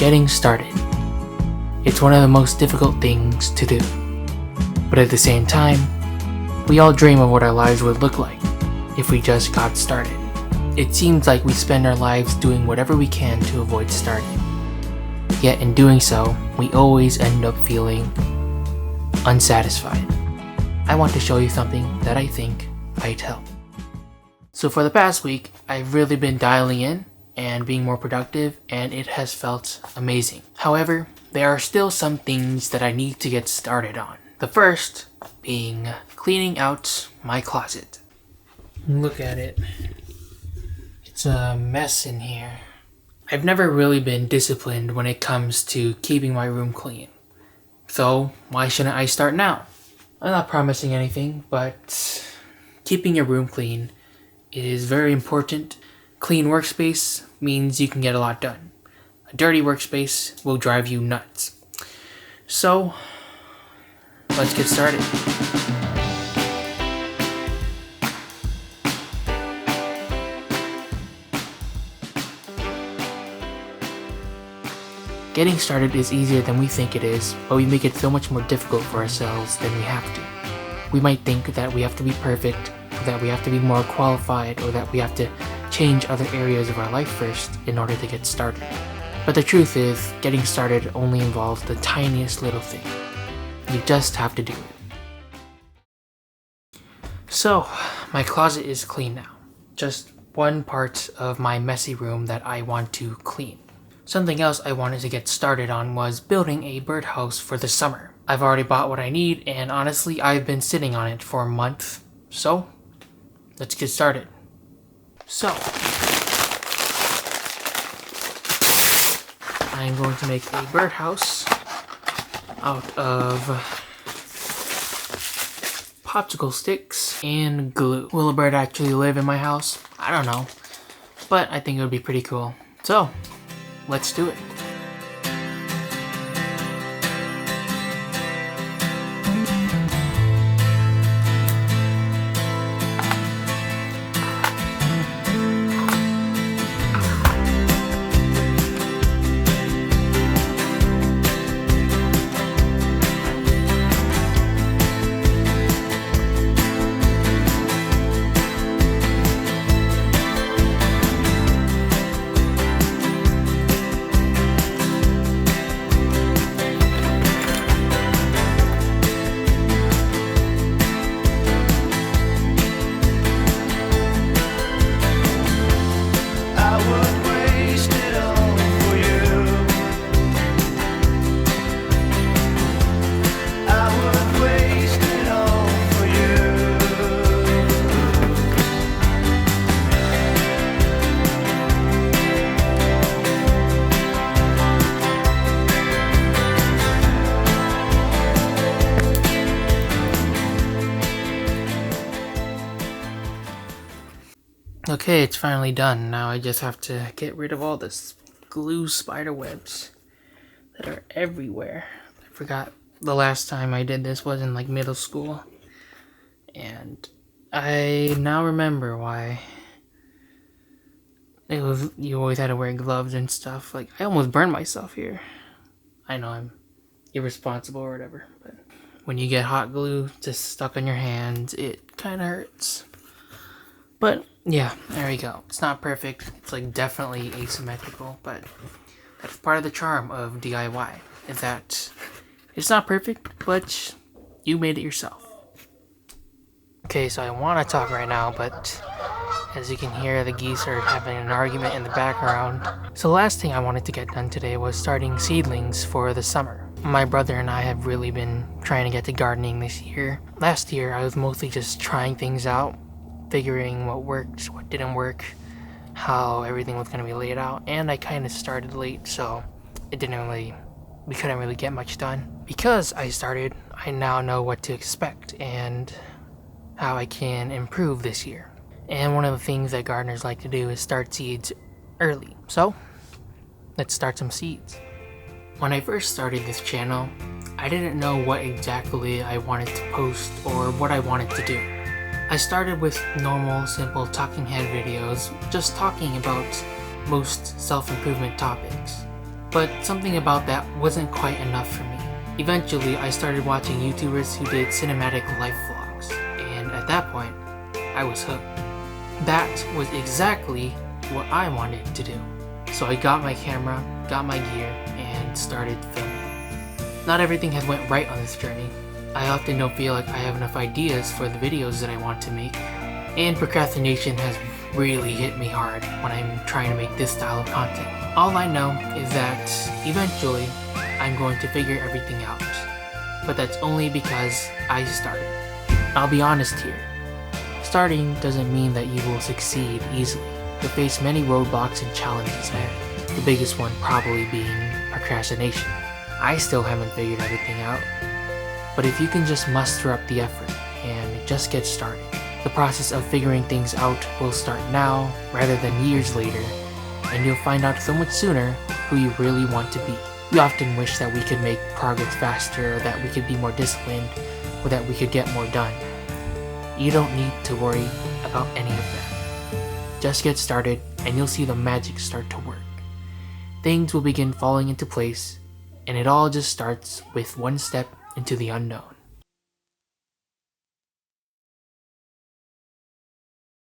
getting started. It's one of the most difficult things to do. But at the same time, we all dream of what our lives would look like if we just got started. It seems like we spend our lives doing whatever we can to avoid starting. Yet in doing so, we always end up feeling unsatisfied. I want to show you something that I think might help. So for the past week, I've really been dialing in and being more productive, and it has felt amazing. However, there are still some things that I need to get started on. The first being cleaning out my closet. Look at it. It's a mess in here. I've never really been disciplined when it comes to keeping my room clean. So why shouldn't I start now? I'm not promising anything, but keeping your room clean is very important. Clean workspace means you can get a lot done. A dirty workspace will drive you nuts. So, let's get started. Getting started is easier than we think it is, but we make it so much more difficult for ourselves than we have to. We might think that we have to be perfect, or that we have to be more qualified, or that we have to change other areas of our life first in order to get started. But the truth is, getting started only involves the tiniest little thing. You just have to do it. So, my closet is clean now. Just one part of my messy room that I want to clean. Something else I wanted to get started on was building a birdhouse for the summer. I've already bought what I need, and honestly, I've been sitting on it for a month. So, let's get started. So, I'm going to make a birdhouse out of popsicle sticks and glue. Will a bird actually live in my house? I don't know, but I think it would be pretty cool. So, let's do it. Okay, it's finally done. Now I just have to get rid of all this glue spider webs that are everywhere. I forgot the last time I did this was in like middle school. And I now remember why you always had to wear gloves and stuff. Like, I almost burned myself here. I know I'm irresponsible or whatever, but when you get hot glue just stuck on your hands, it kind of hurts. But yeah, there we go. It's not perfect. It's like definitely asymmetrical, but that's part of the charm of DIY, is that it's not perfect, but you made it yourself. Okay, so I want to talk right now, but as you can hear, the geese are having an argument in the background. So the last thing I wanted to get done today was starting seedlings for the summer. My brother and I have really been trying to get to gardening this year. Last year, I was mostly just trying things out, figuring what worked, what didn't work, how everything was going to be laid out, and I kind of started late, so we couldn't really get much done. Because I started, I now know what to expect and how I can improve this year. And one of the things that gardeners like to do is start seeds early. So, let's start some seeds. When I first started this channel, I didn't know what exactly I wanted to post or what I wanted to do. I started with normal, simple talking head videos, just talking about most self-improvement topics. But something about that wasn't quite enough for me. Eventually, I started watching YouTubers who did cinematic life vlogs, and at that point, I was hooked. That was exactly what I wanted to do. So I got my camera, got my gear, and started filming. Not everything has went right on this journey. I often don't feel like I have enough ideas for the videos that I want to make, and procrastination has really hit me hard when I'm trying to make this style of content. All I know is that eventually I'm going to figure everything out, but that's only because I started. I'll be honest here. Starting doesn't mean that you will succeed easily. You'll face many roadblocks and challenges ahead, the biggest one probably being procrastination. I still haven't figured everything out, but if you can just muster up the effort and just get started, the process of figuring things out will start now rather than years later, and you'll find out so much sooner who you really want to be. We often wish that we could make progress faster, or that we could be more disciplined, or that we could get more done. You don't need to worry about any of that. Just get started and you'll see the magic start to work. Things will begin falling into place, and it all just starts with one step into the unknown.